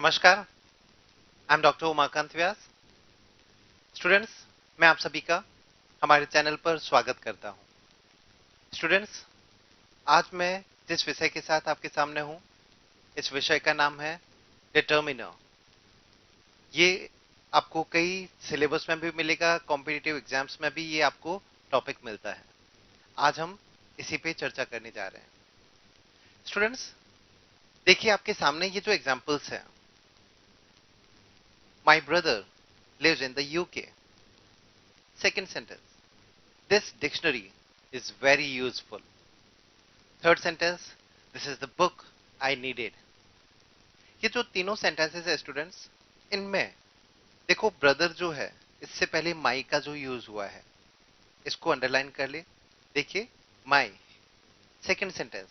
नमस्कार, I am doctor Umakant Vyas. Students, मैं आप सभी का हमारे चैनल पर स्वागत करता हूं। स्टूडेंट्स, आज मैं जिस विषय के साथ आपके सामने हूं, इस विषय का नाम है डिटर्मिनर। ये आपको कई सिलेबस में भी मिलेगा, कॉम्पिटिटिव एग्जाम्स में भी ये आपको टॉपिक मिलता है। आज हम इसी पे चर्चा करने जा रहे हैं। स्टूडेंट्स, देखिए आपके सामने ये जो एग्जाम्पल्स हैं, my brother lives in the UK. Second sentence, this dictionary is very useful. Third sentence, this is the book I needed. ये जो तीनों सेंटेंसेस है स्टूडेंट्स, इनमें देखो ब्रदर जो है, इससे पहले माई का जो यूज हुआ है, इसको अंडरलाइन कर ले। देखिए my. Second sentence,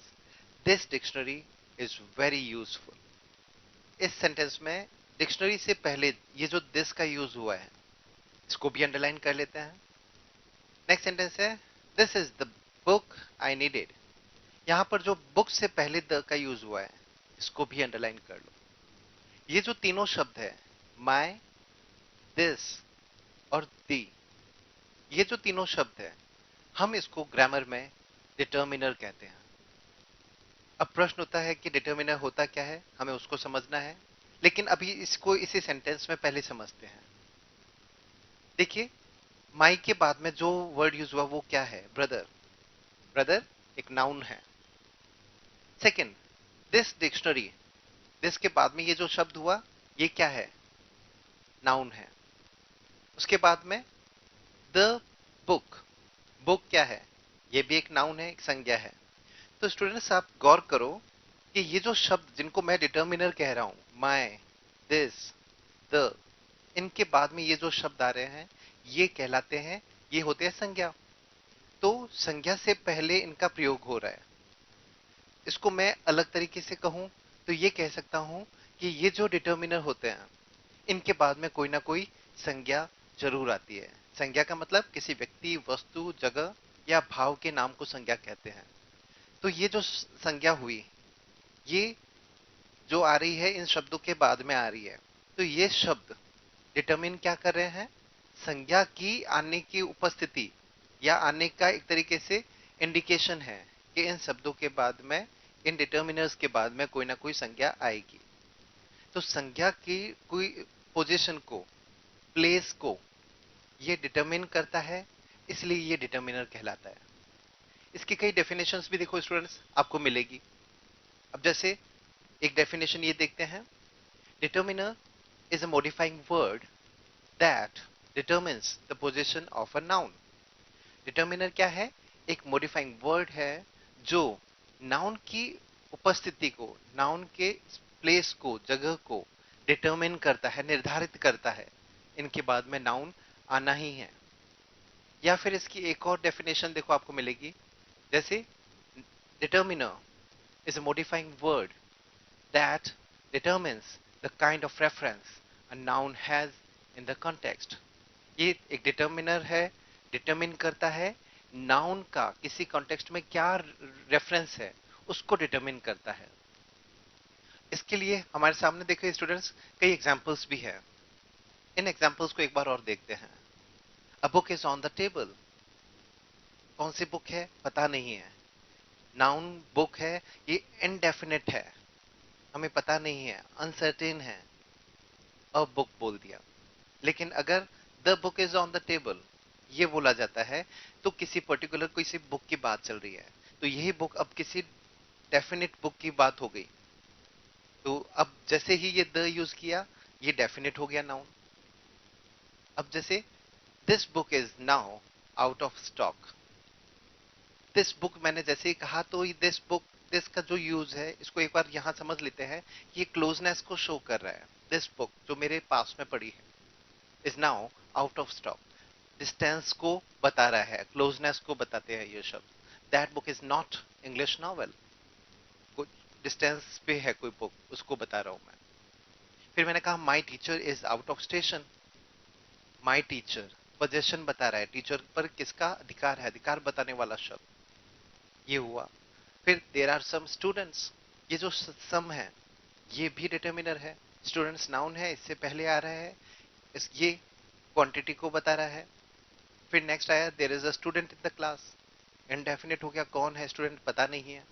this dictionary is very useful. इस सेंटेंस में डिक्शनरी से पहले ये जो दिस का यूज हुआ है, इसको भी अंडरलाइन कर लेते हैं। नेक्स्ट सेंटेंस है, this is the book I needed. यहां पर जो बुक से पहले द का यूज हुआ है, इसको भी अंडरलाइन कर लो। ये जो तीनों शब्द है, माई, दिस और दी, ये जो तीनों शब्द है, हम इसको ग्रामर में डिटर्मिनर कहते हैं। अब प्रश्न होता है कि डिटर्मिनर होता क्या है, हमें उसको समझना है, लेकिन अभी इसको इसी सेंटेंस में पहले समझते हैं। देखिए, माई के बाद में जो वर्ड यूज हुआ वो क्या है? ब्रदर। ब्रदर एक नाउन है। सेकेंड, दिस डिक्शनरी, दिस के बाद में ये जो शब्द हुआ, ये क्या है? नाउन है। उसके बाद में द बुक, बुक क्या है? ये भी एक नाउन है, एक संज्ञा है। तो स्टूडेंट्स आप गौर करो कि ये जो शब्द जिनको मैं डिटर्मिनर कह रहा हूं, माय, दिस, द, इनके बाद में ये जो शब्द आ रहे हैं, ये कहलाते हैं, ये होते हैं संज्ञा। तो संज्ञा से पहले इनका प्रयोग हो रहा है। इसको मैं अलग तरीके से कहूं तो ये कह सकता हूं कि ये जो डिटर्मिनर होते हैं, इनके बाद में कोई ना कोई संज्ञा जरूर आती है। संज्ञा का मतलब किसी व्यक्ति, वस्तु, जगह या भाव के नाम को संज्ञा कहते हैं। तो ये जो संज्ञा हुई, ये जो आ रही है इन शब्दों के बाद में आ रही है। तो ये शब्द डिटरमिन क्या कर रहे हैं? संज्ञा की आने की उपस्थिति या आने का एक तरीके से इंडिकेशन है कि इन शब्दों के बाद में, इन डिटर्मिनर्स के बाद में कोई ना कोई संज्ञा आएगी। तो संज्ञा की कोई पोजीशन को, प्लेस को ये डिटरमिन करता है, इसलिए ये डिटर्मिनर कहलाता है। इसकी कई डेफिनेशंस भी देखो स्टूडेंट्स आपको मिलेगी। अब जैसे एक डेफिनेशन ये देखते हैं, determiner is a modifying word that determines the position of a noun. Determiner क्या है? एक मॉडिफाइंग वर्ड है जो नाउन की उपस्थिति को, नाउन के प्लेस को, जगह को डिटर्मिन करता है, निर्धारित करता है। इनके बाद में नाउन आना ही है। या फिर इसकी एक और डेफिनेशन देखो आपको मिलेगी, जैसे determiner is a modifying word that determines the kind of reference a noun has in the context. ये एक डिटर्मिनर है, डिटर्मिन करता है नाउन का किसी कॉन्टेक्स्ट में क्या रेफरेंस है, उसको डिटर्मिन करता है। इसके लिए हमारे सामने देखिए स्टूडेंट्स, कई एग्जांपल्स भी है। इन एग्जांपल्स को एक बार और देखते हैं। A book is on the table. कौन सी बुक है? पता नहीं है। नाउन बुक है, ये इनडेफिनेट है, हमें पता नहीं है, अनसर्टेन है। अ बुक बोल दिया। लेकिन अगर the book is on the table ये बोला जाता है, तो किसी पर्टिकुलर किसी बुक की बात चल रही है। तो यही बुक अब किसी डेफिनेट बुक की बात हो गई। तो अब जैसे ही ये द यूज किया, ये डेफिनेट हो गया नाउन। अब जैसे this book is now out of stock. This book मैंने जैसे ही कहा, तो दिस बुक, दिस का जो यूज है, इसको एक बार यहां समझ लेते हैं। ये क्लोजनेस को शो कर रहा है। दिस बुक जो मेरे पास में पड़ी है is now out of stock, distance को बता रहा है, क्लोजनेस को बताते हैं ये शब्द। That book is not English novel, कुछ डिस्टेंस पे है कोई बुक, उसको बता रहा हूं मैं। फिर मैंने कहा my teacher is out of station. My teacher possession बता रहा है, टीचर पर किसका अधिकार है, अधिकार बताने वाला शब्द ये हुआ। फिर देर आर सम स्टूडेंट्स, ये जो सम है, ये भी डिटर्मिनर है। स्टूडेंट्स नाउन है, इससे पहले आ रहा है, इस ये क्वांटिटी को बता रहा है। फिर नेक्स्ट आया there is a student in the class. Indefinite हो गया, कौन है स्टूडेंट पता नहीं है,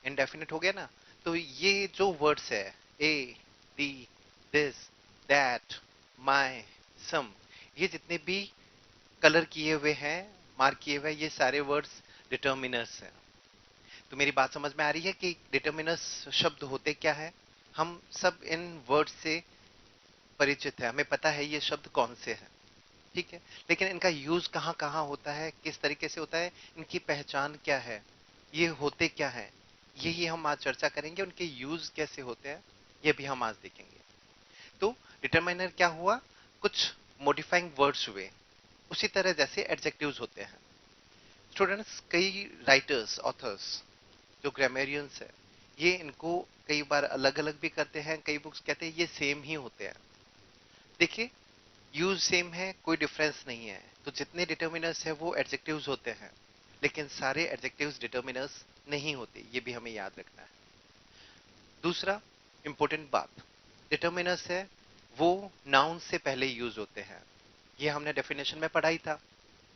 इनडेफिनिट हो गया ना। तो ये जो वर्ड्स है ए, दी, दिस, दैट, माय, सम, ये जितने भी कलर किए हुए हैं, मार्क किए हुए हैं, ये सारे वर्ड्स डिटर्मिनर्स हैं। तो मेरी बात समझ में आ रही है कि डिटर्मिनर्स शब्द होते क्या है। हम सब इन वर्ड से परिचित है, हमें पता है ये शब्द कौन से हैं, ठीक है। लेकिन इनका यूज कहाँ कहाँ होता है, किस तरीके से होता है, इनकी पहचान क्या है, ये होते क्या है, यही हम आज चर्चा करेंगे। उनके यूज कैसे होते हैं ये भी हम आज देखेंगे। तो डिटरमाइनर क्या हुआ, कुछ मॉडिफाइंग वर्ड्स हुए, उसी तरह जैसे एडजेक्टिव्स होते हैं। स्टूडेंट्स, कई राइटर्स, ऑथर्स, जो ग्रामेरियंस है, ये इनको कई बार अलग अलग भी करते हैं, कई बुक्स कहते हैं ये सेम ही होते हैं। देखिए, यूज सेम है, कोई डिफरेंस नहीं है। तो जितने डिटर्मिनर्स है वो एडजेक्टिव्स होते हैं, लेकिन सारे एडजेक्टिव्स डिटर्मिनर्स नहीं होते, ये भी हमें याद रखना है। दूसरा इंपॉर्टेंट बात, डिटर्मिनर्स है वो नाउन से पहले यूज होते हैं। ये हमने डेफिनेशन में पढ़ा ही था।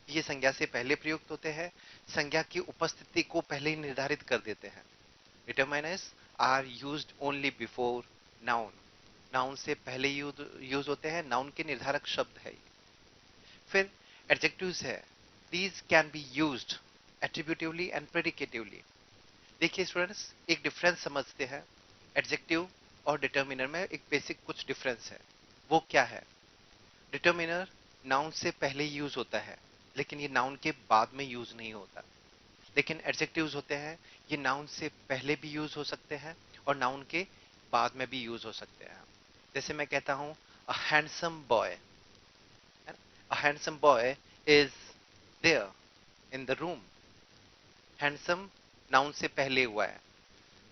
ये संज्ञा से पहले प्रयुक्त होते हैं, संज्ञा की उपस्थिति को पहले ही निर्धारित कर देते हैं। Determiners are used only before noun, noun से पहले यूज होते हैं, नाउन के निर्धारक शब्द है। फिर एडजेक्टिव्स है, these can be used attributively and predicatively. देखिए स्टूडेंट्स, एक डिफरेंस समझते हैं, एडजेक्टिव और डिटर्मिनर में एक बेसिक कुछ डिफरेंस है। वो क्या है, डिटर्मिनर नाउन से पहले यूज होता है, लेकिन ये नाउन के बाद में यूज नहीं होता। लेकिन एडजेक्टिव्स होते हैं, ये नाउन से पहले भी यूज हो सकते हैं और नाउन के बाद में भी यूज हो सकते हैं। जैसे मैं कहता हूं a handsome boy, a handsome boy is there in the room. Handsome noun से पहले हुआ है।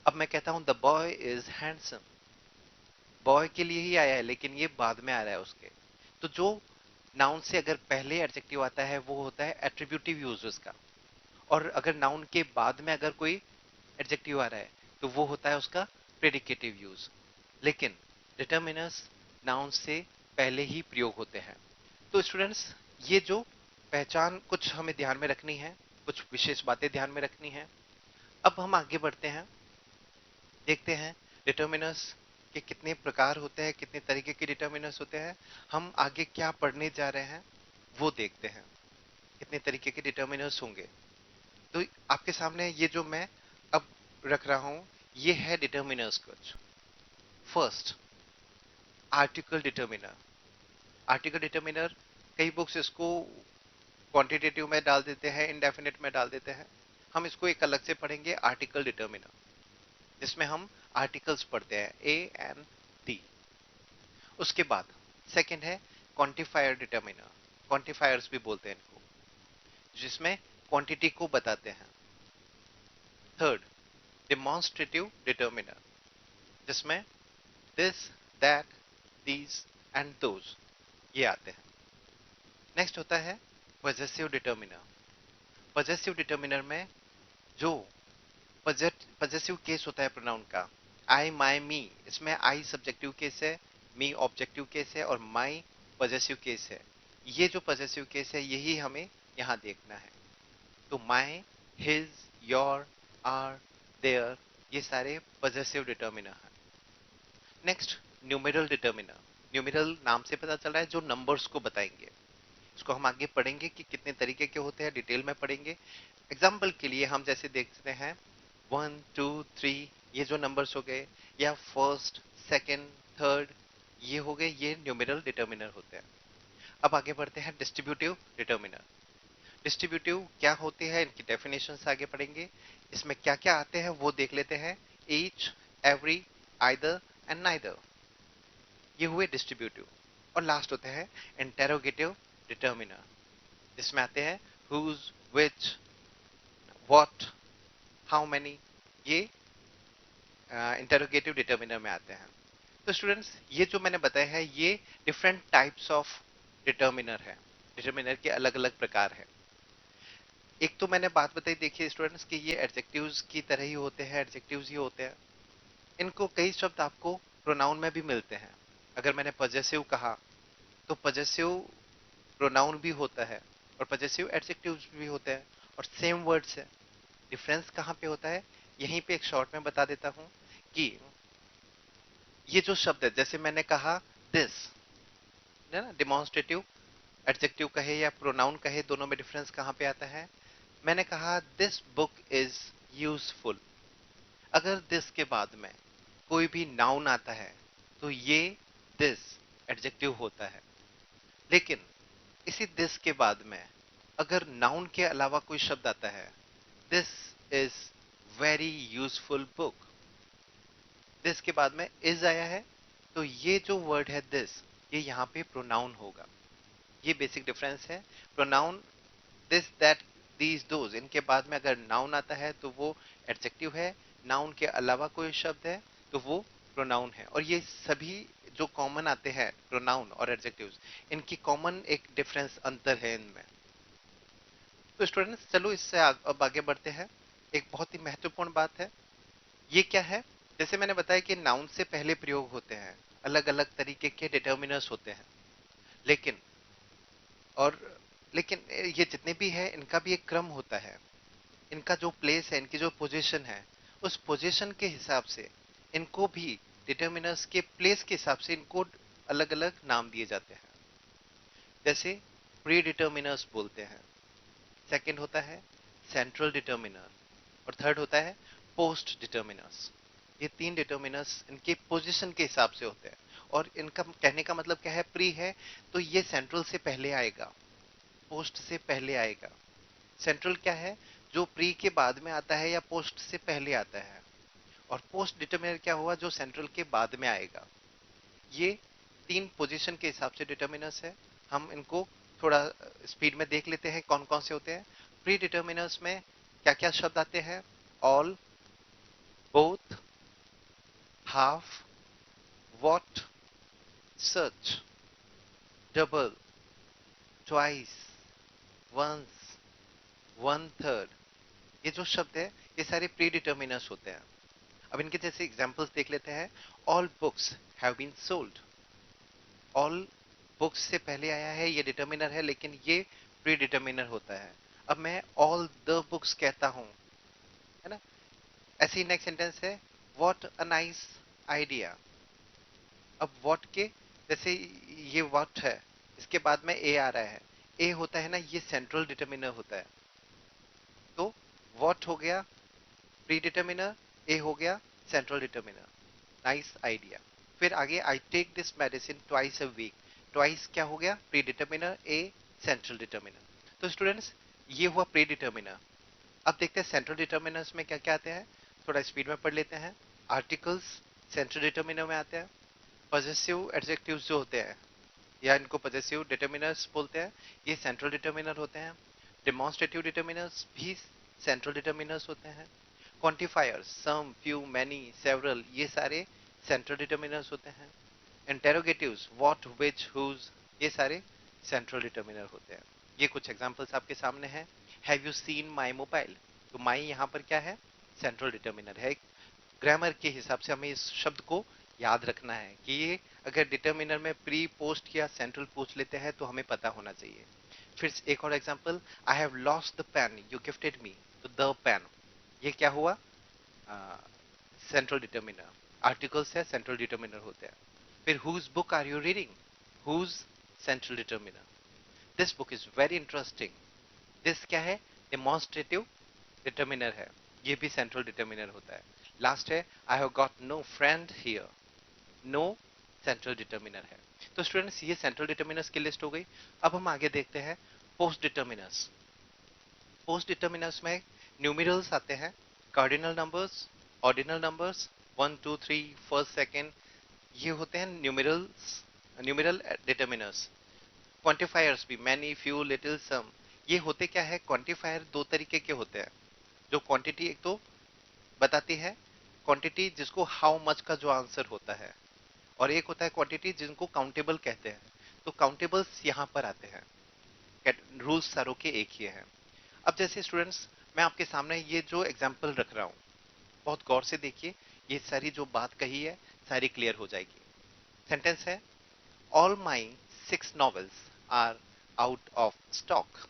अब मैं कहता हूं the boy is handsome, boy के लिए ही आया है लेकिन ये बाद में आ रहा है उसके। तो जो नाउन से अगर पहले एडजेक्टिव आता है वो होता है एट्रीब्यूटिव यूज उसका, और अगर नाउन के बाद में अगर कोई एडजेक्टिव आ रहा है तो वो होता है उसका प्रेडिकेटिव यूज। लेकिन डिटर्मिनर्स नाउन से पहले ही प्रयोग होते हैं। तो स्टूडेंट्स, ये जो पहचान कुछ हमें ध्यान में रखनी है, कुछ विशेष बातें ध्यान में रखनी है। अब हम आगे बढ़ते हैं, देखते हैं डिटर्मिनर्स के कितने प्रकार होते हैं, कितने तरीके के डिटर्मिनर्स होते हैं। हम आगे क्या पढ़ने जा रहे हैं वो देखते हैं, कितने तरीके के डिटर्मिनर्स होंगे। तो आपके सामने ये जो मैं अब रख रहा हूं, ये है डिटर्मिनर्स कुछ। First, article determiner. Article determiner, कई बुक्स इसको क्वांटिटेटिव में डाल देते हैं, इंडेफिनिट में डाल देते हैं। हम इसको एक अलग से पढ़ेंगे, आर्टिकल डिटर्मिनर, जिसमें हम आर्टिकल्स पढ़ते हैं ए एंड दी। उसके बाद सेकंड है क्वांटिफायर डिटर्मिनर, क्वांटिफायर्स भी बोलते हैं इनको, जिसमें क्वांटिटी को बताते हैं। थर्ड, डेमोन्स्ट्रेटिव डिटर्मिनर, जिसमें this, that, these and those ये आते हैं। नेक्स्ट होता है पजेसिव डिटर्मिनर। पजेसिव डिटर्मिनर में जो पजेसिव केस होता है प्रोनाउन का, आई, माई, मी, इसमें आई सब्जेक्टिव केस है, मी ऑब्जेक्टिव केस है और माई पजेसिव केस है। ये जो पजेसिव केस है यही हमें यहाँ देखना है। तो माई, हिज, योर, आर, देयर, ये सारे पजेसिव डिटर्मिनर हैं। Next, numeral determiner. न्यूमेरल नाम से पता चल रहा है जो नंबर्स को बताएंगे। इसको हम आगे पढ़ेंगे कि कितने तरीके के होते हैं, डिटेल में पढ़ेंगे। एग्जाम्पल के लिए हम जैसे देखते हैं 1 2 3, ये जो नंबर्स हो गए, या फर्स्ट, सेकंड, थर्ड, ये हो गए, ये न्यूमेरल डिटर्मिनर होते हैं। अब आगे बढ़ते हैं डिस्ट्रीब्यूटिव डिटर्मिनर। डिस्ट्रीब्यूटिव क्या होते हैं, इनकी डेफिनेशन आगे पढ़ेंगे। इसमें क्या क्या आते हैं वो देख लेते हैं। Each, every, either and neither, ये हुए डिस्ट्रीब्यूटिव। और लास्ट होते हैं इंटेरोगेटिव डिटर्मिनर, जिसमें आते हैं whose, which, what, how many, ये इंटेरोगेटिव डिटर्मिनर में आते हैं। तो स्टूडेंट्स, ये जो मैंने बताया है ये डिफरेंट टाइप्स ऑफ डिटर्मिनर है, डिटर्मिनर के अलग अलग प्रकार है। एक तो मैंने बात बताई, देखिए स्टूडेंट्स, कि ये एडजेक्टिव्स की तरह ही होते हैं, एडजेक्टिव्स ही होते हैं। इनको कई शब्द आपको प्रोनाउन में भी मिलते हैं। अगर मैंने पजेसिव कहा तो पजेसिव प्रोनाउन भी होता है और पजेसिव एडजेक्टिव्स भी होते हैं और सेम वर्ड्स है। डिफरेंस कहाँ पे होता है, यहीं पे एक शॉर्ट में बता देता हूँ कि ये जो शब्द है, जैसे मैंने कहा दिस, है ना, डिमॉन्स्ट्रेटिव एडजेक्टिव कहे या प्रोनाउन कहे, दोनों में डिफरेंस कहाँ पे आता है। मैंने कहा दिस बुक इज यूजफुल। अगर दिस के बाद में कोई भी नाउन आता है तो ये दिस एडजेक्टिव होता है। लेकिन इसी दिस के बाद में अगर नाउन के अलावा कोई शब्द आता है, this is very useful book, this के बाद में इज आया है, तो ये जो वर्ड है दिस, ये यहाँ पे प्रोनाउन होगा। ये बेसिक डिफरेंस है। Pronoun this, that, these, those, इनके बाद में अगर नाउन आता है तो वो एडजेक्टिव है, नाउन के अलावा कोई शब्द है तो वो प्रोनाउन है। और ये सभी जो कॉमन आते हैं प्रोनाउन और एडजेक्टिव्स, इनकी कॉमन एक डिफरेंस अंतर है इनमें। तो स्टूडेंट्स चलो इससे अब आगे बढ़ते हैं। एक बहुत ही महत्वपूर्ण बात है, ये क्या है, जैसे मैंने बताया कि नाउन से पहले प्रयोग होते हैं, अलग अलग तरीके के डिटर्मिनर्स होते हैं। लेकिन और लेकिन ये जितने भी है इनका भी एक क्रम होता है। इनका जो प्लेस है, इनकी जो पोजीशन है, उस पोजीशन के हिसाब से इनको भी, डिटर्मिनर्स के प्लेस के हिसाब से इनको अलग अलग नाम दिए जाते हैं। जैसे प्री डिटर्मिनर्स बोलते हैं, सेकंड होता है सेंट्रल डिटर्मिनर और थर्ड होता है पोस्ट डिटर्मिनर्स। ये तीन डिटर्मिनर्स इनके पोजीशन के हिसाब से होते हैं। और इनका कहने का मतलब क्या है, प्री है तो ये सेंट्रल से पहले आएगा, पोस्ट से पहले आएगा। सेंट्रल क्या है, जो प्री के बाद में आता है या पोस्ट से पहले आता है। और पोस्ट डिटर्मिनर क्या हुआ, जो सेंट्रल के बाद में आएगा। ये तीन पोजीशन के हिसाब से डिटर्मिनर्स है। हम इनको थोड़ा स्पीड में देख लेते हैं कौन कौन से होते हैं। प्री डिटर्मिनर्स में क्या क्या शब्द आते हैं, all, both, half, what, such, double, twice, once, one third. ये जो शब्द है ये सारे प्री डिटर्मिनर्स होते हैं। अब इनके जैसे एग्जांपल्स देख लेते हैं। All books have been sold, all books से पहले आया है, ये डिटर्मिनर है, लेकिन ये प्री डिटर्मिनर होता है। अब मैं ऑल द बुक्स कहता हूं, है ना। ऐसे ही नेक्स्ट सेंटेंस है, व्हाट अ नाइस आइडिया। अब व्हाट के जैसे ये व्हाट है, इसके बाद में ए आ रहा है, ए होता है ना, ये सेंट्रल डिटर्मिनर होता है। तो व्हाट हो गया प्री डिटर्मिनर, ए हो गया सेंट्रल डिटर्मिनर, नाइस आइडिया। फिर आगे I take this medicine twice a week, twice क्या हो गया, pre determiner, a central determiner. तो स्टूडेंट्स ये हुआ प्री डिटर्मिनर। अब देखते हैं सेंट्रल डिटर्मिनर्स में क्या क्या आते हैं, थोड़ा स्पीड में पढ़ लेते हैं। आर्टिकल्स सेंट्रल डिटर्मिनर में आते हैं। पॉजेसिव एडजेक्टिव्स जो होते हैं, या इनको पॉजेसिव डिटर्मिनर्स बोलते हैं, ये सेंट्रल डिटर्मिनर होते हैं। डेमोन्स्ट्रेटिव डिटर्मिनर्स भी सेंट्रल डिटर्मिनर्स होते हैं। क्वांटिफायर्स सम, फ्यू, मैनी, सेवरल, ये सारे सेंट्रल डिटर्मिनर्स होते हैं। इंटेरोगेटिव्स व्हाट, व्हिच, हुज, ये सारे सेंट्रल डिटर्मिनर होते हैं। ये कुछ एग्जांपल्स आपके सामने हैं। Have you seen my mobile, तो माई यहाँ पर क्या है, सेंट्रल डिटर्मिनर है। ग्रामर के हिसाब से हमें इस शब्द को याद रखना है कि ये अगर डिटर्मिनर में प्री, पोस्ट या सेंट्रल पूछ लेते हैं तो हमें पता होना चाहिए। फिर एक और example, I have lost the pen you gifted me, तो द पेन, ये क्या हुआ, सेंट्रल डिटर्मिनर। आर्टिकल्स है, सेंट्रल डिटर्मिनर होते हैं। फिर whose book are you reading, whose central determiner. This book is very interesting, this क्या है, डेमोन्स्ट्रेटिव डिटर्मिनर है, ये भी सेंट्रल डिटर्मिनर होता है। लास्ट है, I have got no friend here, no central determiner है। तो स्टूडेंट्स ये सेंट्रल डिटर्मिनर्स की लिस्ट हो गई। अब हम आगे देखते हैं पोस्ट डिटर्मिनर्स। पोस्ट डिटर्मिनर्स में न्यूमेरल्स आते हैं, cardinal numbers, ordinal numbers, 1 2 3 first second, ये होते हैं न्यूमेरल्स, न्यूमेरल डिटर्मिनर्स। क्वांटिफायर्स भी मैनी, फ्यू, लिटिल, सम, ये होते क्या है, क्वांटिफायर दो तरीके के होते हैं। जो क्वांटिटी एक तो बताती है, क्वांटिटी जिसको हाउ मच का जो आंसर होता है, और एक होता है क्वांटिटी जिनको काउंटेबल कहते हैं। तो काउंटेबल्स यहाँ पर आते हैं, रूल्स सारों के एक ही है। अब जैसे स्टूडेंट्स मैं आपके सामने ये जो एग्जांपल रख रहा हूँ, बहुत गौर से देखिए, ये सारी जो बात कही है सारी क्लियर हो जाएगी। सेंटेंस है, all my 6 novels are out of stock.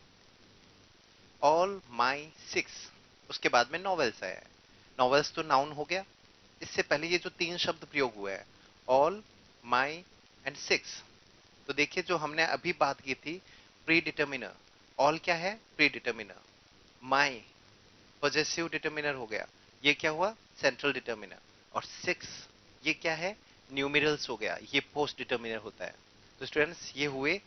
All my 6, उसके बाद में नॉवेल्स आया है। नॉवेल्स तो नाउन हो गया। इससे पहले ये जो 3 शब्द प्रयोग हुए हैं, ऑल, माई एंड 6, तो देखिए जो हमने अभी बात की थी प्री डिटर्मिनर। ऑल क्या है? Predeterminer. My possessive determiner हो गया, ये क्या हुआ? Central determiner. और 6 ये क्या है? न्यूमेरल्स हो गया, ये पोस्ट डिटर्मिनर होता है। तो स्टूडेंट्स ये हुए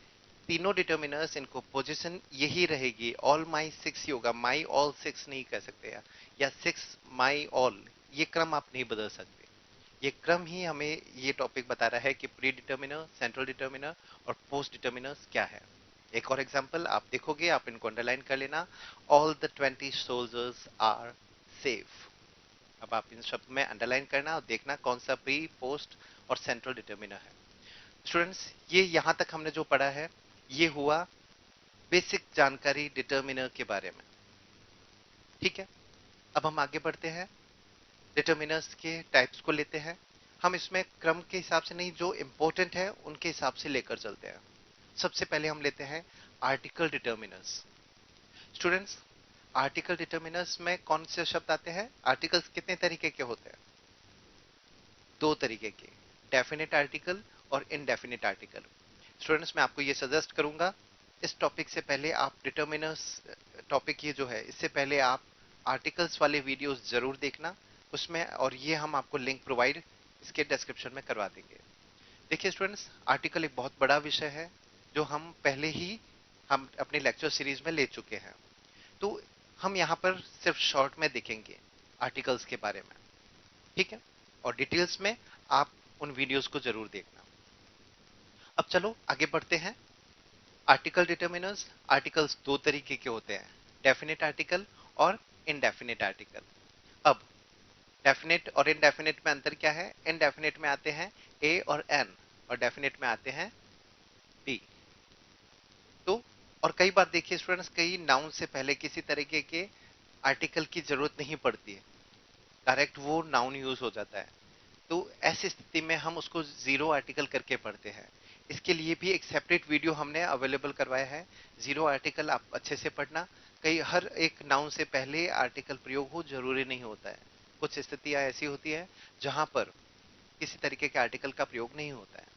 तीनों डिटर्मिनर्स, इनको पोजीशन यही रहेगी, ऑल माई 6 ही होगा, माई ऑल 6 नहीं कह सकते या 6 माई ऑल, ये क्रम आप नहीं बदल सकते। ये क्रम ही हमें ये टॉपिक बता रहा है कि प्री डिटर्मिनर, सेंट्रल डिटर्मिनर और पोस्ट डिटर्मिनर्स क्या है। एक और एग्जांपल आप देखोगे, आप इनको अंडरलाइन कर लेना, all the 20 soldiers are safe. अब आप इन शब्द में अंडरलाइन करना और देखना कौन सा प्री, पोस्ट और सेंट्रल डिटर्मिनर है। स्टूडेंट्स ये यहां तक हमने जो पढ़ा है ये हुआ बेसिक जानकारी डिटर्मिनर के बारे में। ठीक है, अब हम आगे बढ़ते हैं, डिटर्मिनर्स के टाइप्स को लेते हैं। हम इसमें क्रम के हिसाब से नहीं, जो इंपॉर्टेंट है उनके हिसाब से लेकर चलते हैं। सबसे पहले हम लेते हैं article determiners. Students article determiners में कौन से शब्द आते हैं? आर्टिकल्स कितने तरीके के होते हैं? 2 तरीके के, डेफिनेट आर्टिकल और इनडेफिनेट आर्टिकल। स्टूडेंट्स मैं आपको ये सजेस्ट करूंगा, इस टॉपिक से पहले आप डिटर्मिनर्स टॉपिक ये जो है, इससे पहले आप आर्टिकल्स वाले वीडियोस जरूर देखना उसमें, और ये हम आपको लिंक प्रोवाइड इसके डिस्क्रिप्शन में करवा देंगे। देखिए स्टूडेंट्स आर्टिकल एक बहुत बड़ा विषय है जो हम पहले ही हम अपने लेक्चर सीरीज में ले चुके हैं, तो हम यहाँ पर सिर्फ शॉर्ट में देखेंगे आर्टिकल्स के बारे में। ठीक है, और डिटेल्स में आप उन वीडियोस को जरूर देखना। अब चलो आगे बढ़ते हैं। आर्टिकल डिटर्मिनर्स, आर्टिकल्स 2 तरीके के होते हैं, डेफिनेट आर्टिकल और इनडेफिनेट आर्टिकल। अब डेफिनेट और इनडेफिनेट में अंतर क्या है? इनडेफिनेट में आते हैं ए और एन, और डेफिनेट में आते हैं डी। तो और कई बार देखिए स्टूडेंट्स, कई नाउन से पहले किसी तरीके के आर्टिकल की जरूरत नहीं पड़ती है, डायरेक्ट वो नाउन यूज हो जाता है। तो ऐसी स्थिति में हम उसको जीरो आर्टिकल करके पढ़ते हैं। इसके लिए भी एक सेपरेट वीडियो हमने अवेलेबल करवाया है, जीरो आर्टिकल आप अच्छे से पढ़ना। कई हर एक नाउन से पहले आर्टिकल प्रयोग हो जरूरी नहीं होता है, कुछ स्थितियां ऐसी होती है जहां पर किसी तरीके के आर्टिकल का प्रयोग नहीं होता है।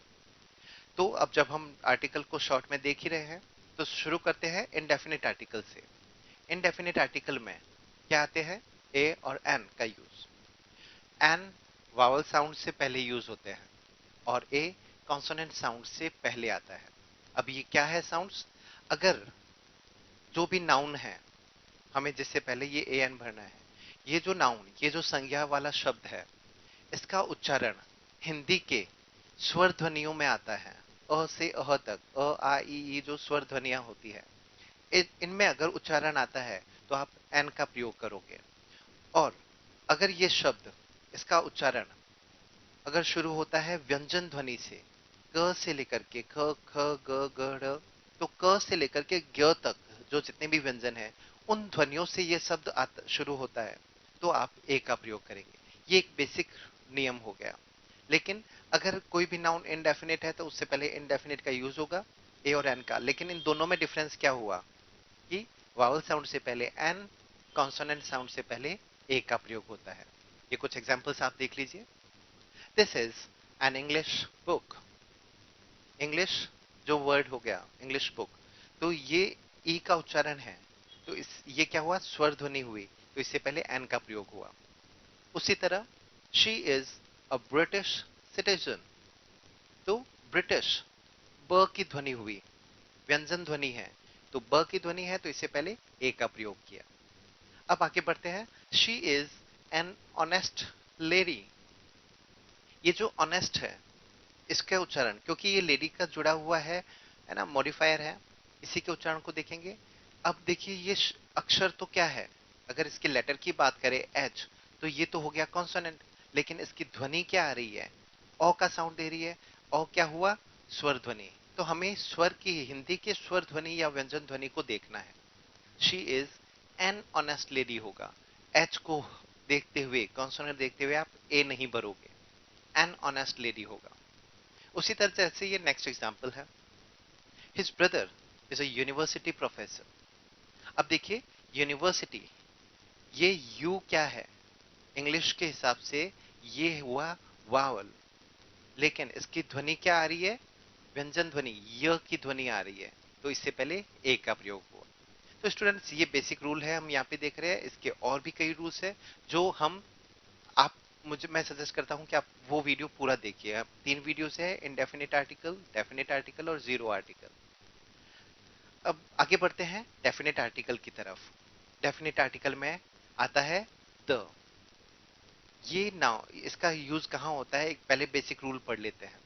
तो अब जब हम आर्टिकल को शॉर्ट में देख ही रहे हैं, तो शुरू करते हैं इनडेफिनेट आर्टिकल से। इनडेफिनेट आर्टिकल में क्या आते हैं? ए और एन का यूज। एन वावल साउंड से पहले यूज होते हैं और ए कॉन्सोनेंट साउंड से पहले आता है। अब ये क्या है साउंड्स? अगर जो भी नाउन है, हमें जिससे पहले ये ए एन भरना है, ये जो नाउन, ये जो संज्ञा वाला शब्द है, इसका उच्चारण हिंदी के स्वर ध्वनियों में आता है, अ से अह तक, अ आ ई जो स्वर ध्वनियां होती है, इनमें अगर उच्चारण आता है तो आप एन का प्रयोग करोगे। और अगर ये शब्द, इसका उच्चारण अगर शुरू होता है व्यंजन ध्वनि से, क से लेकर के ख ख ग ग ढ़, तो क से लेकर के ज्ञ तक जो जितने भी व्यंजन हैं, उन ध्वनियों से ये शब्द शुरू होता है, तो आप ए का प्रयोग करेंगे। ये एक बेसिक नियम हो गया। लेकिन अगर कोई भी नाउन इनडेफिनेट है तो उससे पहले इनडेफिनेट का यूज होगा, ए और एन का। लेकिन इन दोनों में डिफरेंस क्या हुआ कि वावल साउंड से पहले एन, कॉन्सोनेंट साउंड से पहले ए का प्रयोग होता है। ये कुछ एग्जांपल्स आप देख लीजिए। This is an English book. English जो वर्ड हो गया, इंग्लिश बुक, तो ये ई का उच्चारण है, तो इस ये क्या हुआ? स्वर ध्वनि हुई, तो इससे पहले एन का प्रयोग हुआ। उसी तरह she is a British citizen, तो ब्रिटिश ब की ध्वनि हुई, व्यंजन ध्वनि है, तो ब की ध्वनि है तो इससे पहले ए का प्रयोग किया। अब आगे बढ़ते हैं। She is an honest lady. ये जो ऑनेस्ट है, इसका उच्चारण, क्योंकि ये लेडी का जुड़ा हुआ है ना, मॉडिफायर है, इसी के उच्चारण को देखेंगे। अब देखिए ये अक्षर तो क्या है? अगर इसके लेटर की बात करें एच, तो ये तो हो गया कॉन्सोनेंट, लेकिन इसकी ध्वनि क्या आ रही है? ओ का साउंड दे रही है। ओ क्या हुआ? स्वर ध्वनि। तो हमें स्वर की, हिंदी के स्वर ध्वनि या व्यंजन ध्वनि को देखना है। She is an honest lady होगा, एच को देखते हुए, कॉन्सोनेंट देखते हुए आप ए नहीं भरोगे। एन ऑनेस्ट लेडी होगा। उसी तरह जैसे ये नेक्स्ट एग्जाम्पल है, his brother is a university professor. अब देखिए यूनिवर्सिटी, ये यू क्या है इंग्लिश के हिसाब से, ये हुआ वावल, लेकिन इसकी ध्वनि क्या आ रही है, व्यंजन ध्वनि, य की ध्वनि आ रही है, तो इससे पहले ए का प्रयोग हुआ। तो स्टूडेंट्स ये बेसिक रूल है हम यहाँ पे देख रहे हैं, इसके और भी कई रूल्स है जो हम आप मैं सजेस्ट करता हूँ कि आप वो वीडियो पूरा देखिए। आप 3 वीडियोस है, इंडेफिनिट आर्टिकल, डेफिनिट आर्टिकल और जीरो आर्टिकल। अब आगे बढ़ते हैं डेफिनेट आर्टिकल की तरफ। डेफिनेट आर्टिकल में आता है द। ये नाउन, इसका यूज कहाँ होता है, एक पहले बेसिक रूल पढ़ लेते हैं।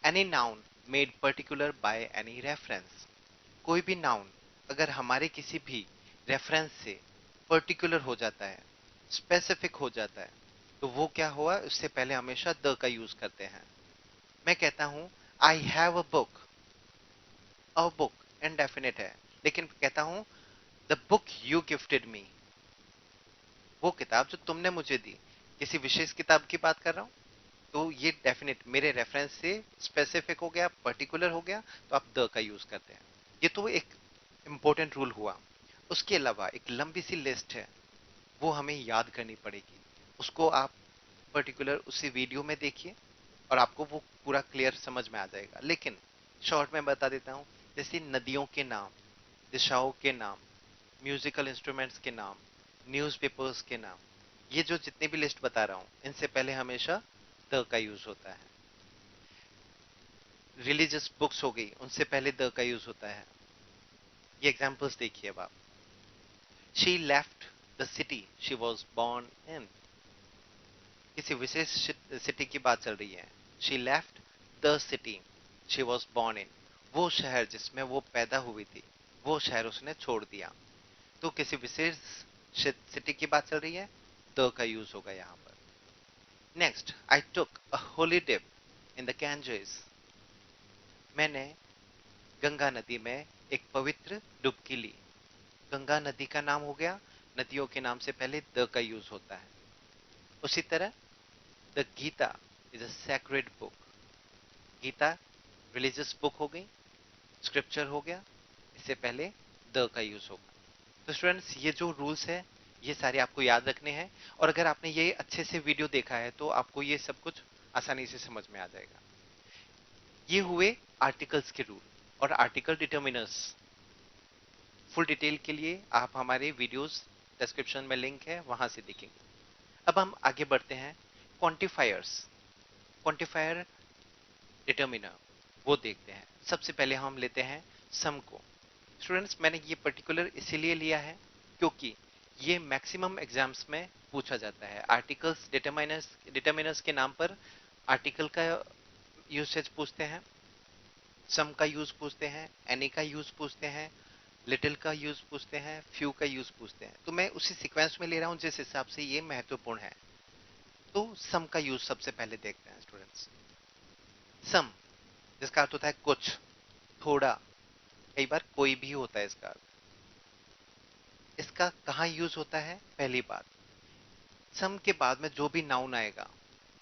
Any noun made particular by any reference. कोई भी नाउन अगर हमारे किसी भी रेफरेंस से पर्टिकुलर हो जाता है, स्पेसिफिक हो जाता है, तो वो क्या हुआ, उससे पहले हमेशा द का यूज करते हैं। मैं कहता हूं I have a book indefinite है, लेकिन कहता हूं द बुक यू गिफ्टेड मी, वो किताब जो तुमने मुझे दी, किसी विशेष किताब की बात कर रहा हूं, तो ये डेफिनेट मेरे रेफरेंस से स्पेसिफिक हो गया, पर्टिकुलर हो गया, तो आप द का यूज करते हैं। ये तो एक इंपॉर्टेंट रूल हुआ। उसके अलावा एक लंबी सी लिस्ट है, वो हमें याद करनी पड़ेगी। उसको आप पर्टिकुलर उसी वीडियो में देखिए और आपको वो पूरा क्लियर समझ में आ जाएगा, लेकिन शॉर्ट में बता देता हूँ। जैसे नदियों के नाम, दिशाओं के नाम, म्यूजिकल इंस्ट्रूमेंट्स के नाम, न्यूज़पेपर्स के नाम, ये जो जितनी भी लिस्ट बता रहा हूँ, इनसे पहले हमेशा द का यूज होता है। रिलीजियस बुक्स हो गई, उनसे पहले द का यूज होता है। ये एग्जांपल्स देखिए अब आप। She left the city she was born in, किसी विशेष सिटी की बात चल रही है। She left the city she was born in, वो शहर जिसमें वो पैदा हुई थी, वो शहर उसने छोड़ दिया। तो किसी विशेष सिटी की बात चल रही है, द का यूज होगा यहाँ पर। Next, I took a holy dip in the Ganges. मैंने गंगा नदी में एक पवित्र डुबकी ली। गंगा नदी का नाम हो गया, नदियों के नाम से पहले द का यूज होता है। उसी तरह the Gita is a sacred book. Gita religious book हो गई, स्क्रिप्चर हो गया, इससे पहले द का यूज होगा। तो स्टूडेंट्स ये जो रूल्स है, ये सारे आपको याद रखने हैं, और अगर आपने ये अच्छे से वीडियो देखा है तो आपको ये सब कुछ आसानी से समझ में आ जाएगा। ये हुए आर्टिकल्स के रूल और आर्टिकल डिटर्मिनर्स। फुल डिटेल के लिए आप हमारे वीडियोस डिस्क्रिप्शन में लिंक है, वहां से देखेंगे। अब हम आगे बढ़ते हैं क्वांटिफायर्स, क्वांटिफायर डिटर्मिनर, वो देखते हैं। सबसे पहले हम लेते हैं सम को। स्टूडेंट्स मैंने ये पर्टिकुलर इसीलिए लिया है क्योंकि ये मैक्सिमम एग्जाम्स में पूछा जाता है। आर्टिकल्स डिटर्मिनर्स, डिटर्मिनर्स के नाम पर आर्टिकल का यूसेज पूछते हैं, सम का यूज पूछते हैं, एनी का यूज पूछते हैं, लिटिल का यूज पूछते हैं, फ्यू का यूज पूछते हैं। तो मैं उसी सीक्वेंस में ले रहा हूं जिस हिसाब से ये महत्वपूर्ण है। तो सम का यूज सबसे पहले देखते हैं स्टूडेंट्स। सम जिसका अर्थ होता है कुछ, थोड़ा, कई बार कोई भी होता है इसका अर्थ। इसका कहाँ यूज होता है, पहली बात, सम के बाद में जो भी नाउन आएगा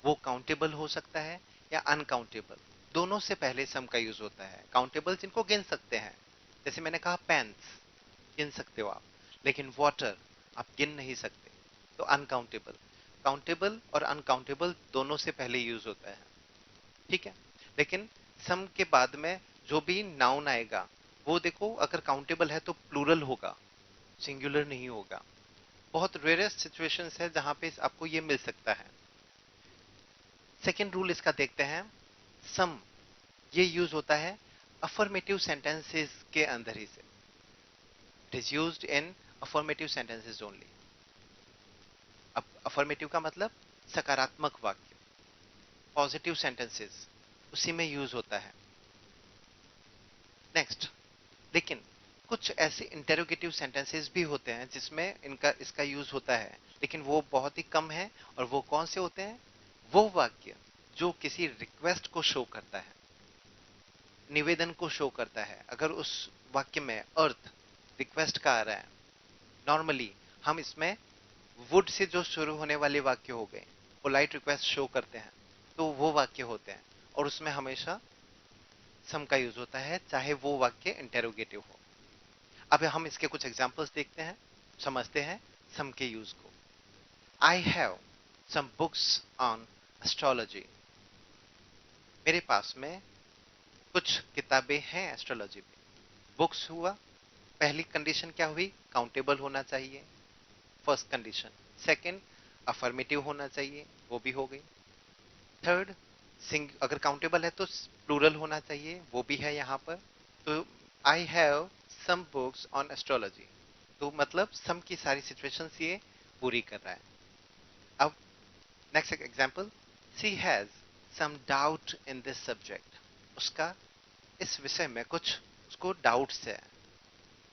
वो काउंटेबल हो सकता है या अनकाउंटेबल, दोनों से पहले सम का यूज होता है। काउंटेबल जिनको गिन सकते हैं, जैसे मैंने कहा पेन्स गिन सकते हो आप, लेकिन वाटर आप गिन नहीं सकते, तो अनकाउंटेबल। काउंटेबल और अनकाउंटेबल दोनों से पहले यूज होता है, ठीक है। लेकिन सम के बाद में जो भी नाउन आएगा वो देखो, अगर काउंटेबल है तो प्लूरल होगा, सिंगुलर नहीं होगा। बहुत रेयरेस्ट सिचुएशंस है जहां पे आपको ये मिल सकता है। सेकेंड रूल इसका देखते हैं। सम ये यूज होता है अफर्मेटिव सेंटेंसेस के अंदर ही से। It is used in affirmative sentences only. अब अफर्मेटिव का मतलब सकारात्मक वाक्य, पॉजिटिव सेंटेंसेस, उसी में यूज होता है। नेक्स्ट, लेकिन कुछ ऐसे इंटेरोगेटिव सेंटेंसेस भी होते हैं जिसमें इनका इसका यूज होता है, लेकिन वो बहुत ही कम है। और वो कौन से होते हैं, वो वाक्य जो किसी रिक्वेस्ट को शो करता है, निवेदन को शो करता है। अगर उस वाक्य में अर्थ रिक्वेस्ट का आ रहा है, नॉर्मली हम इसमें वुड से जो शुरू होने वाले वाक्य हो गए पोलाइट रिक्वेस्ट शो करते हैं, तो वो वाक्य होते हैं और उसमें हमेशा सम का यूज होता है, चाहे वो वाक्य इंटेरोगेटिव हो। अब हम इसके कुछ एग्जांपल्स देखते हैं, समझते हैं सम के यूज को। I have some books on astrology. मेरे पास में कुछ किताबें हैं एस्ट्रोलॉजी पे। बुक्स हुआ, पहली कंडीशन क्या हुई, काउंटेबल होना चाहिए, फर्स्ट कंडीशन। सेकंड, अफर्मेटिव होना चाहिए, वो भी हो गई। थर्ड, सिंग अगर काउंटेबल है तो प्लूरल होना चाहिए, वो भी है यहाँ पर। तो I have some books on astrology, तो मतलब सम की सारी सिचुएशंस ये पूरी कर रहा है। अब next example, she has some doubt in this subject. उसका इस विषय में कुछ उसको डाउट्स है,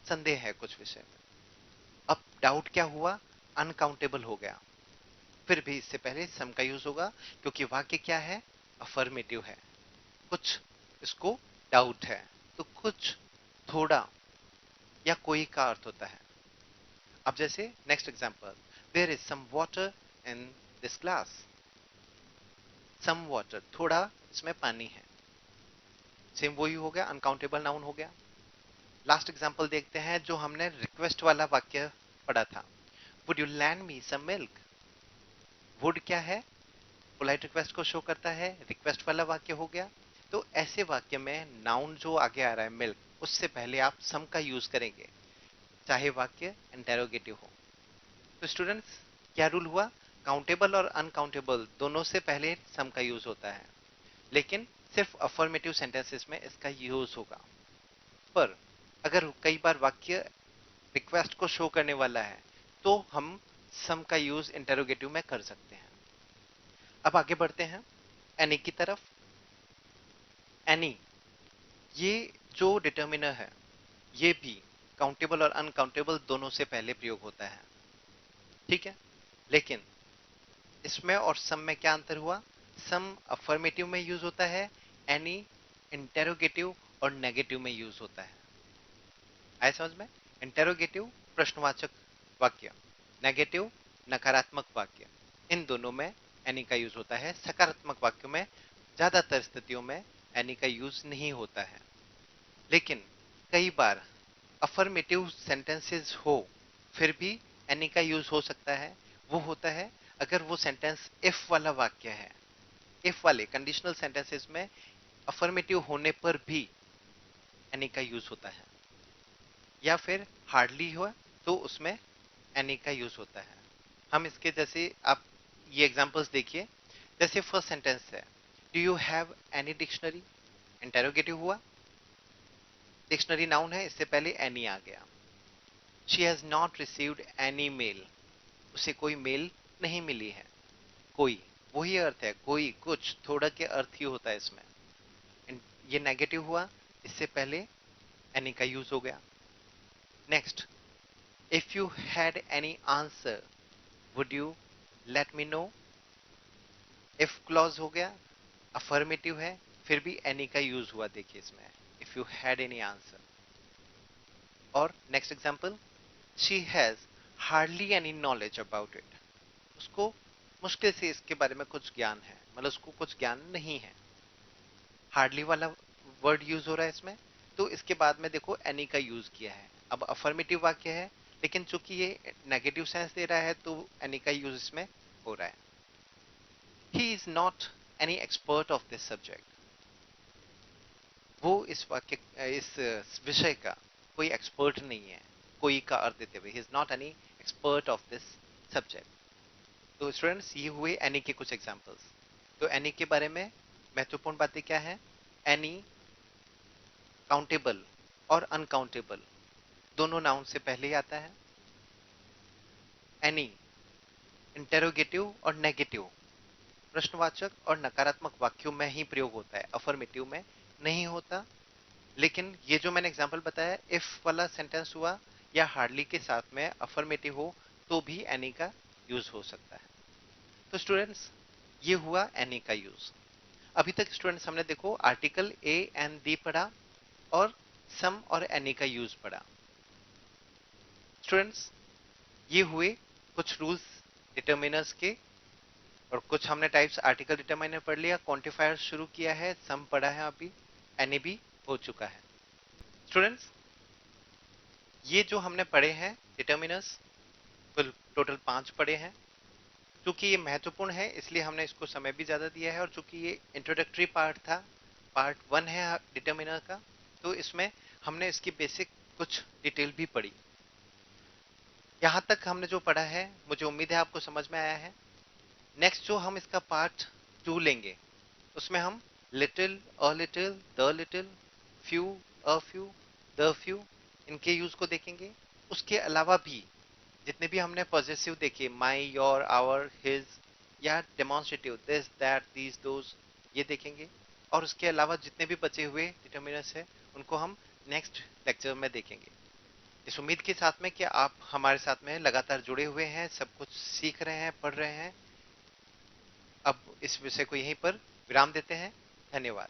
संदेह है कुछ विषय में। अब डाउट क्या हुआ, अनकाउंटेबल हो गया, फिर भी इससे पहले सम का यूज होगा क्योंकि वाक्य क्या है, अफर्मेटिव है। कुछ इसको डाउट है, तो कुछ, थोड़ा या कोई का अर्थ होता है। अब जैसे next example, there is some water in this glass. Some water, थोड़ा इसमें पानी है, सेम वही हो गया, अनकाउंटेबल नाउन हो गया। लास्ट एग्जांपल देखते हैं जो हमने रिक्वेस्ट वाला वाक्य पढ़ा था, would you lend me some milk. Would क्या है, पोलाइट रिक्वेस्ट को शो करता है, रिक्वेस्ट वाला वाक्य हो गया। तो ऐसे वाक्य में नाउन जो आगे आ रहा है मिल्क, उससे पहले आप सम का यूज करेंगे, चाहे वाक्य इंटेरोगेटिव हो। तो स्टूडेंट्स क्या रूल हुआ, काउंटेबल और अनकाउंटेबल दोनों से पहले सम का यूज होता है, लेकिन सिर्फ अफर्मेटिव सेंटेंसेस में इसका यूज होगा। पर अगर कई बार वाक्य रिक्वेस्ट को शो करने वाला है तो हम सम का यूज इंटेरोगेटिव में कर सकते हैं। अब आगे बढ़ते हैं एनी की तरफ। एनी, ये जो डिटर्मिनर है, ये भी काउंटेबल और अनकाउंटेबल दोनों से पहले प्रयोग होता है, ठीक है। लेकिन इसमें और सम में क्या अंतर हुआ, सम अफर्मेटिव में यूज होता है, एनी इंटेरोगेटिव और नेगेटिव में यूज होता है। आए समझ में, इंटेरोगेटिव प्रश्नवाचक वाक्य, नेगेटिव नकारात्मक वाक्य, इन दोनों में एनी का यूज होता है। सकारात्मक वाक्यों में ज्यादातर स्थितियों में एनी का यूज नहीं होता है, लेकिन कई बार अफर्मेटिव सेंटेंसेस हो फिर भी एनी का यूज हो सकता है। वो होता है अगर वो सेंटेंस इफ वाला वाक्य है। इफ वाले कंडीशनल सेंटेंसेस में अफर्मेटिव होने पर भी एनी का यूज होता है, या फिर हार्डली हो तो उसमें एनी का यूज होता है। हम इसके जैसे आप ये एग्जांपल्स देखिए, जैसे फर्स्ट सेंटेंस है, do you have any dictionary. Interrogative हुआ, डिक्शनरी नाउन है, इससे पहले एनी आ गया। She has not received any mail, उसे कोई मेल नहीं मिली है। कोई, वही अर्थ है, कोई, कुछ, थोड़ा के अर्थ ही होता है इसमें। ये नेगेटिव हुआ, इससे पहले एनी का यूज हो गया। Next, if you had any answer would you let me know. If clause हो गया, अफर्मेटिव है, फिर भी एनी का यूज हुआ, देखिए इसमें, if you had any answer. और next example, she has hardly any knowledge about it. उसको मुश्किल से इसके बारे में कुछ ज्ञान है, मतलब उसको कुछ ज्ञान नहीं है। हार्डली वाला वर्ड यूज हो रहा है इसमें, तो इसके बाद में देखो एनी का यूज किया है। अब अफर्मेटिव वाक्य है, लेकिन चूंकि ये नेगेटिव सेंस दे रहा है तो एनी का यूज इसमें हो रहा है। He is not any expert of this subject. वो इस वाक्य, इस विषय का कोई एक्सपर्ट नहीं है, कोई का अर्थ देते हुए, he is not any expert of this subject. तो स्टूडेंट्स ये हुए एनी के कुछ एग्जांपल्स। तो एनी के बारे में महत्वपूर्ण बातें क्या है, एनी काउंटेबल और अनकाउंटेबल दोनों नाउन से पहले ही आता है। एनी इंटेरोगेटिव और नेगेटिव प्रश्नवाचक और नकारात्मक वाक्यों में ही प्रयोग होता है, अफर्मेटिव में नहीं होता। लेकिन ये जो मैंने एग्जांपल बताया, इफ वाला सेंटेंस हुआ या हार्डली के साथ में अफर्मेटिव हो तो भी एनी का यूज हो सकता है। तो स्टूडेंट्स ये हुआ एनी का यूज। अभी तक स्टूडेंट्स हमने देखो आर्टिकल ए एंड दी पढ़ा और सम और एनी का यूज पढ़ा। स्टूडेंट्स ये हुए कुछ रूल्स डिटर्मिनर्स के और कुछ हमने टाइप्स आर्टिकल डिटरमाइनर पढ़ लिया, क्वांटिफायर शुरू किया है, सम पढ़ा है, अभी एनएबी हो चुका है। स्टूडेंट्स, ये जो हमने पढ़े हैं डिटर्मिनर्स, कुल टोटल 5 पढ़े हैं। चूंकि ये महत्वपूर्ण है इसलिए हमने इसको समय भी ज्यादा दिया है, और चूंकि ये इंट्रोडक्टरी पार्ट था, पार्ट 1 है डिटर्मिनर का, तो इसमें हमने इसकी बेसिक कुछ डिटेल भी पढ़ी। यहाँ तक हमने जो पढ़ा है मुझे उम्मीद है आपको समझ में आया है। नेक्स्ट जो हम इसका पार्ट 2 लेंगे उसमें हम little, a little, the little, few, a few, the few, इनके यूज को देखेंगे। उसके अलावा भी जितने भी हमने पॉजेसिव देखे, माई, योर, आवर, हिज, या demonstrative, this, that, these, those, ये देखेंगे। और उसके अलावा जितने भी बचे हुए डिटर्मिनर्स है उनको हम नेक्स्ट लेक्चर में देखेंगे। इस उम्मीद के साथ में कि आप हमारे साथ में लगातार जुड़े हुए हैं, सब कुछ सीख रहे हैं, पढ़ रहे हैं। अब इस विषय को यहीं पर विराम देते हैं। धन्यवाद।